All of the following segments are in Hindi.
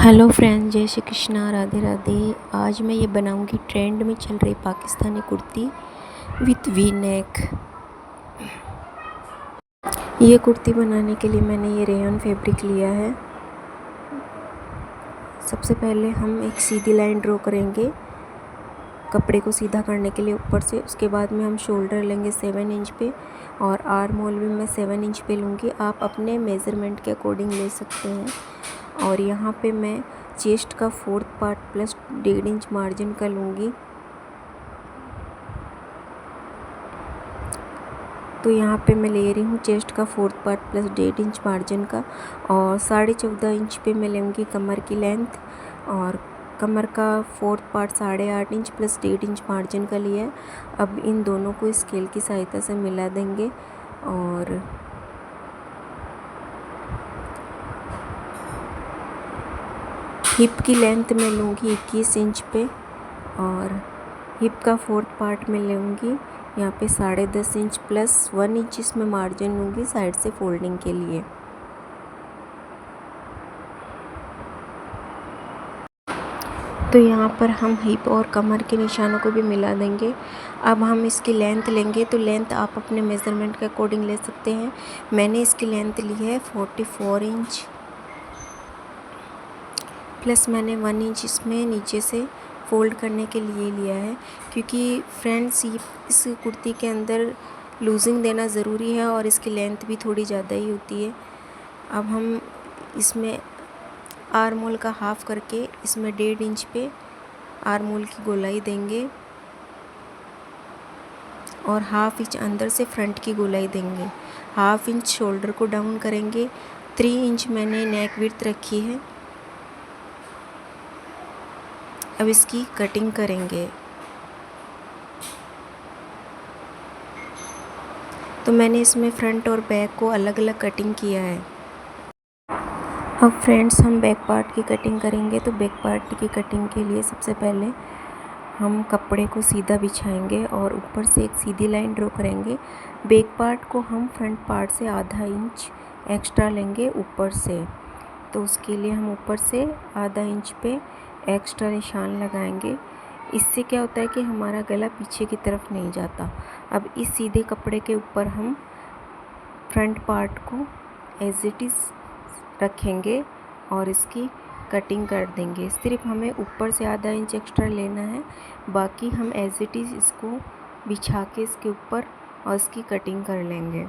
हेलो फ्रेंड्स, जय श्री कृष्णा, राधे राधे। आज मैं ये बनाऊंगी ट्रेंड में चल रही Pakistani kurti with V neck. ये कुर्ती बनाने के लिए मैंने ये रेयन फैब्रिक लिया है। सबसे पहले हम एक सीधी लाइन ड्रॉ करेंगे कपड़े को सीधा करने के लिए ऊपर से। उसके बाद में हम शोल्डर लेंगे 7 इंच पे और आर्म होल भी मैं 7 इंच पे लूँगी। आप अपने मेज़रमेंट के अकॉर्डिंग ले सकते हैं। और यहाँ पे मैं चेस्ट का 4th part plus 1.5 inch margin का लूँगी। तो यहाँ पे मैं ले रही हूँ चेस्ट का 4th part plus 1.5 inch margin का। और 14.5 इंच पे मैं लूँगी कमर की लेंथ। और कमर का 4th part 8.5 inch plus 1.5 inch margin का लिया है। अब इन दोनों को स्केल की सहायता से मिला देंगे। और हिप की लेंथ मैं लूँगी 21 इंच पे। और हिप का 4th पार्ट में लूँगी यहाँ पे 10.5 इंच प्लस 1 इंच इसमें मार्जिन लूँगी साइड से फोल्डिंग के लिए। तो यहाँ पर हम हिप और कमर के निशानों को भी मिला देंगे। अब हम इसकी लेंथ लेंगे, तो लेंथ आप अपने मेज़रमेंट के अकॉर्डिंग ले सकते हैं। मैंने इसकी लेंथ ली है 44 इंच प्लस मैंने 1 इंच इसमें नीचे से फोल्ड करने के लिए लिया है, क्योंकि फ्रेंड्स इस कुर्ती के अंदर लूजिंग देना ज़रूरी है और इसकी लेंथ भी थोड़ी ज़्यादा ही होती है। अब हम इसमें आर्म होल का हाफ़ करके इसमें 1.5 इंच पे आर्म होल की गोलाई देंगे और हाफ़ इंच अंदर से फ्रंट की गोलाई देंगे। हाफ़ इंच शोल्डर को डाउन करेंगे। 3 इंच मैंने नेक विड्थ रखी है। अब इसकी कटिंग करेंगे। तो मैंने इसमें फ्रंट और बैक को अलग अलग कटिंग किया है। अब फ्रेंड्स हम बैक पार्ट की कटिंग करेंगे। तो बैक पार्ट की कटिंग के लिए सबसे पहले हम कपड़े को सीधा बिछाएंगे और ऊपर से एक सीधी लाइन ड्रॉ करेंगे। बैक पार्ट को हम फ्रंट पार्ट से ½ इंच एक्स्ट्रा लेंगे ऊपर से। तो उसके लिए हम ऊपर से ½ इंच पे एक्स्ट्रा निशान लगाएंगे। इससे क्या होता है कि हमारा गला पीछे की तरफ नहीं जाता। अब इस सीधे कपड़े के ऊपर हम फ्रंट पार्ट को एज इट इज़ रखेंगे और इसकी कटिंग कर देंगे। सिर्फ हमें ऊपर से ½ इंच एक्स्ट्रा लेना है, बाकी हम एज इट इज़ इसको बिछा के इसके ऊपर और इसकी कटिंग कर लेंगे।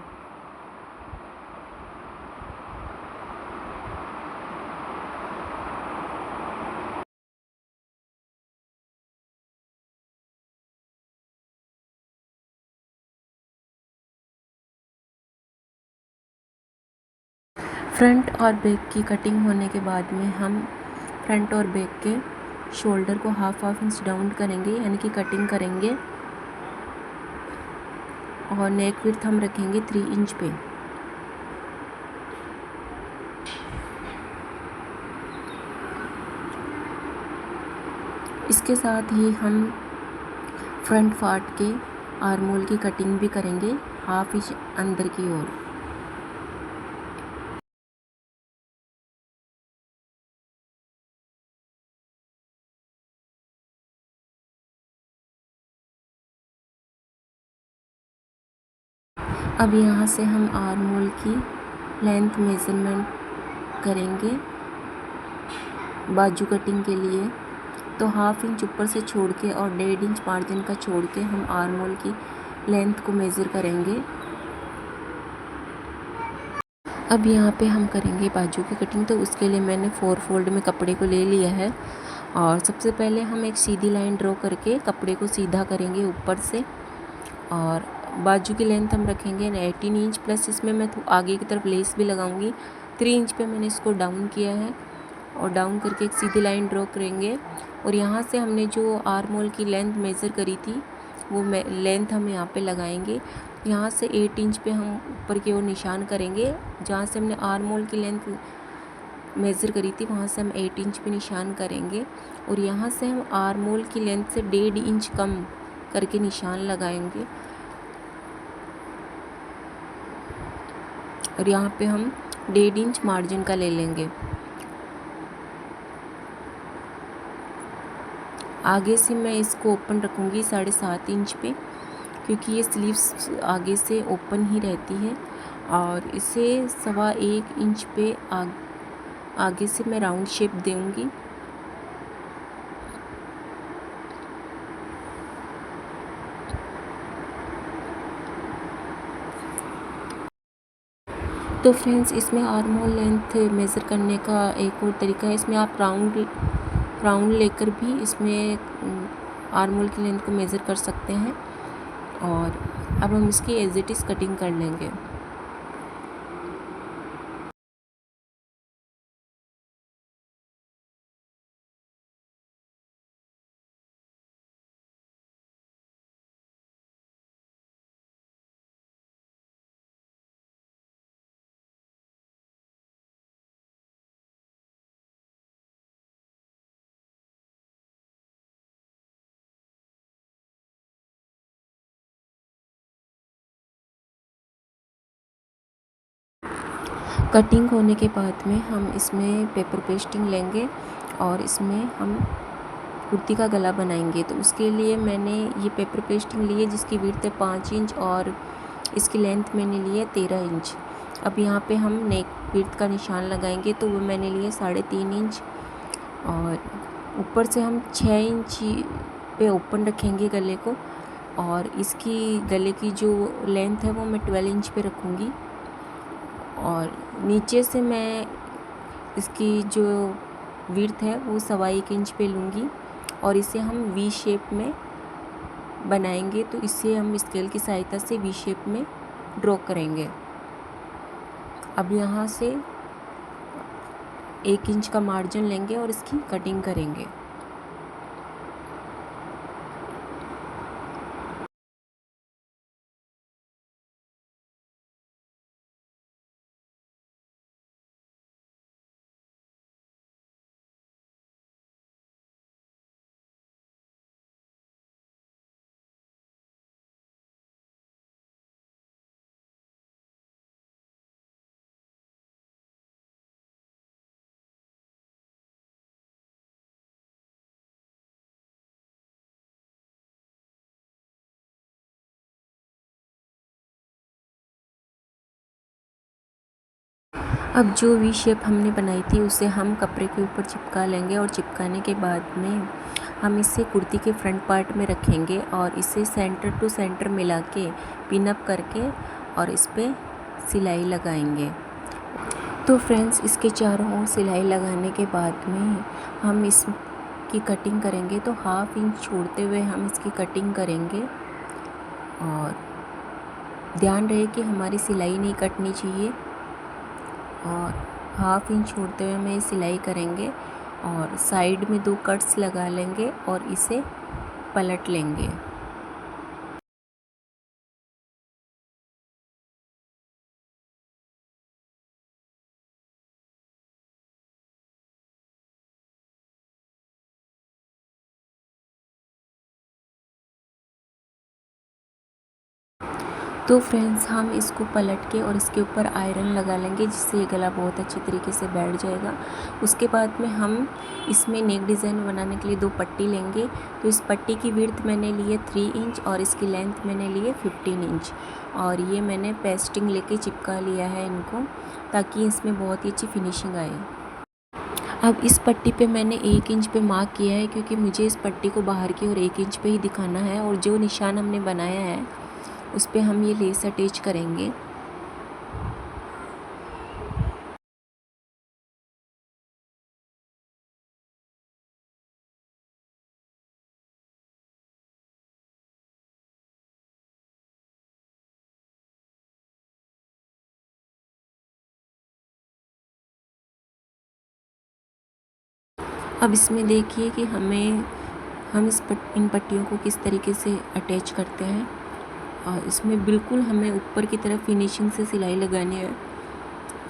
फ्रंट और बैक की कटिंग होने के बाद में हम फ्रंट और बैक के शोल्डर को हाफ इंच डाउन करेंगे, यानी कि कटिंग करेंगे। और नेक विड्थ हम रखेंगे 3 इंच पे। इसके साथ ही हम फ्रंट पार्ट के आर्म होल की कटिंग भी करेंगे ½ इंच अंदर की ओर। अब यहाँ से हम आर्म होल की लेंथ मेज़रमेंट करेंगे बाजू कटिंग के लिए। तो ½ इंच ऊपर से छोड़ के और 1.5 इंच मार्जिन का छोड़ के हम आर्म होल की लेंथ को मेज़र करेंगे। अब यहाँ पे हम करेंगे बाजू की कटिंग। तो उसके लिए मैंने 4 फोल्ड में कपड़े को ले लिया है। और सबसे पहले हम एक सीधी लाइन ड्रॉ करके कपड़े को सीधा करेंगे ऊपर से। और बाजू की लेंथ हम रखेंगे 18 इंच प्लस इसमें मैं आगे की तरफ लेस भी लगाऊंगी। 3 इंच पे मैंने इसको डाउन किया है और डाउन करके एक सीधी लाइन ड्रॉ करेंगे। और यहाँ से हमने जो आर्म होल की लेंथ मेज़र करी थी वो लेंथ हम यहाँ पे लगाएंगे। यहाँ से 8 इंच पे हम ऊपर की ओर निशान करेंगे। जहाँ से हमने आर्म होल की लेंथ मेज़र करी थी वहाँ से हम 8 इंच पे निशान करेंगे। और यहाँ से हम आर्म होल की लेंथ से 1.5 इंच कम करके निशान लगाएंगे। और यहाँ पे हम 1.5 इंच मार्जिन का ले लेंगे। आगे से मैं इसको ओपन रखूँगी 7.5 इंच पे, क्योंकि ये स्लीव्स आगे से ओपन ही रहती है। और इसे 1.25 इंच पे आगे से मैं राउंड शेप दूँगी। तो फ्रेंड्स, इसमें आर्म होल लेंथ मेज़र करने का एक और तरीका है। इसमें आप राउंड लेकर भी इसमें आर्म होल की लेंथ को मेज़र कर सकते हैं। और अब हम इसकी एज इट इज़ कटिंग कर लेंगे। कटिंग होने के बाद में हम इसमें पेपर पेस्टिंग लेंगे और इसमें हम कुर्ती का गला बनाएंगे। तो उसके लिए मैंने ये पेपर पेस्टिंग ली है, जिसकी विड्थ है 5 इंच और इसकी लेंथ मैंने ली है 13 इंच। अब यहाँ पे हम नेक विड्थ का निशान लगाएंगे, तो वो मैंने लिए 3.5 इंच। और ऊपर से हम 6 इंच पे ओपन रखेंगे गले को, और इसकी गले की जो लेंथ है वो मैं 12 इंच पे रखूँगी। और नीचे से मैं इसकी जो विड्थ है वो 1.25 इंच पे लूँगी, और इसे हम वी शेप में बनाएंगे। तो इसे हम स्केल की सहायता से वी शेप में ड्रॉ करेंगे। अब यहाँ से 1 इंच का मार्जिन लेंगे और इसकी कटिंग करेंगे। अब जो वी शेप हमने बनाई थी उसे हम कपड़े के ऊपर चिपका लेंगे, और चिपकाने के बाद में हम इसे कुर्ती के फ्रंट पार्ट में रखेंगे और इसे सेंटर टू सेंटर मिला के पिन अप करके और इस पर सिलाई लगाएंगे। तो फ्रेंड्स, इसके चारों ओर सिलाई लगाने के बाद में हम इसकी कटिंग करेंगे। तो 1/2 इंच छोड़ते हुए हम इसकी कटिंग करेंगे, और ध्यान रहे कि हमारी सिलाई नहीं कटनी चाहिए। और 1/2 इंच छोड़ते हुए हमें सिलाई करेंगे और साइड में 2 कट्स लगा लेंगे और इसे पलट लेंगे। तो फ्रेंड्स, हम इसको पलट के और इसके ऊपर आयरन लगा लेंगे, जिससे ये गला बहुत अच्छे तरीके से बैठ जाएगा। उसके बाद में हम इसमें नेक डिज़ाइन बनाने के लिए 2 पट्टी लेंगे। तो इस पट्टी की विड्थ मैंने ली है 3 इंच और इसकी लेंथ मैंने ली है 15 इंच। और ये मैंने पेस्टिंग लेके चिपका लिया है इनको, ताकि इसमें बहुत ही अच्छी फिनिशिंग आए। अब इस पट्टी पे मैंने 1 इंच पे मार्क किया है, क्योंकि मुझे इस पट्टी को बाहर की ओर 1 इंच पे ही दिखाना है। और जो निशान हमने बनाया है उस पे हम ये लेस अटैच करेंगे। अब इसमें देखिए कि हम इन पट्टियों को किस तरीके से अटैच करते हैं। और इसमें बिल्कुल हमें ऊपर की तरफ फिनिशिंग से सिलाई लगानी है,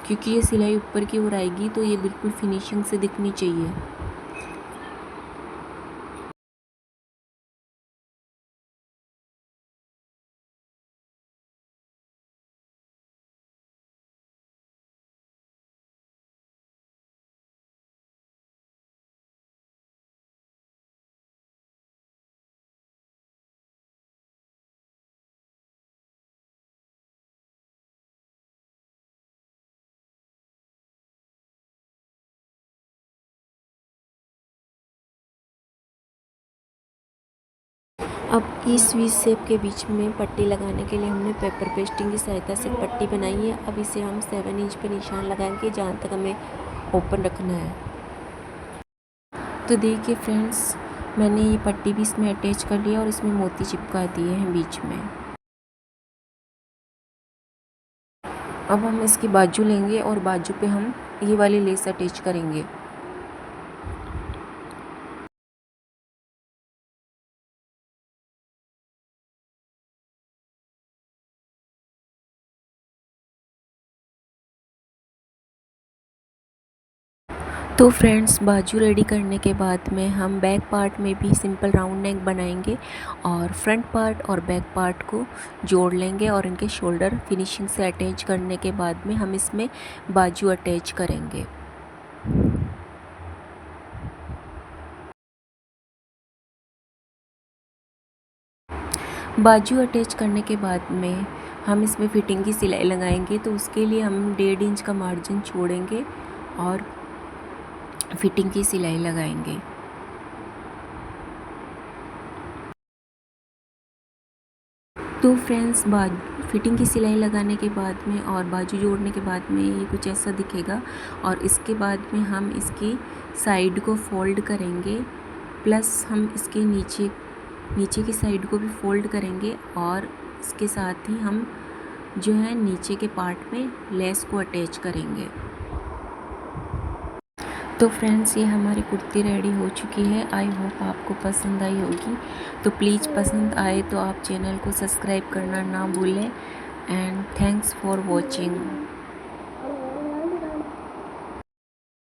क्योंकि ये सिलाई ऊपर की ओर आएगी तो ये बिल्कुल फिनिशिंग से दिखनी चाहिए। अब इस वी शेप के बीच में पट्टी लगाने के लिए हमने पेपर पेस्टिंग की सहायता से पट्टी बनाई है। अब इसे हम 7 इंच पे निशान लगाएंगे जहाँ तक हमें ओपन रखना है। तो देखिए फ्रेंड्स, मैंने ये पट्टी भी इसमें अटैच कर लिया और इसमें मोती चिपका दिए हैं बीच में। अब हम इसकी बाजू लेंगे और बाजू पे हम ये वाली लेस अटैच करेंगे। तो फ्रेंड्स, बाजू रेडी करने के बाद में हम बैक पार्ट में भी सिंपल राउंड नेक बनाएंगे और फ्रंट पार्ट और बैक पार्ट को जोड़ लेंगे और इनके शोल्डर फिनिशिंग से अटैच करने के बाद में हम इसमें बाजू अटैच करेंगे। बाजू अटैच करने के बाद में हम इसमें फिटिंग की सिलाई लगाएंगे। तो उसके लिए हम 1.5 इंच का मार्जिन छोड़ेंगे और फिटिंग की सिलाई लगाएंगे। तो फ्रेंड्स, फिटिंग की सिलाई लगाने के बाद में और बाजू जोड़ने के बाद में ये कुछ ऐसा दिखेगा। और इसके बाद में हम इसकी साइड को फोल्ड करेंगे, प्लस हम इसके नीचे की साइड को भी फोल्ड करेंगे और इसके साथ ही हम जो है नीचे के पार्ट में लेस को अटैच करेंगे। तो फ्रेंड्स, ये हमारी कुर्ती रेडी हो चुकी है। आई होप आपको पसंद आई होगी। तो प्लीज़ पसंद आए तो आप चैनल को सब्सक्राइब करना ना भूलें। And thanks for watching.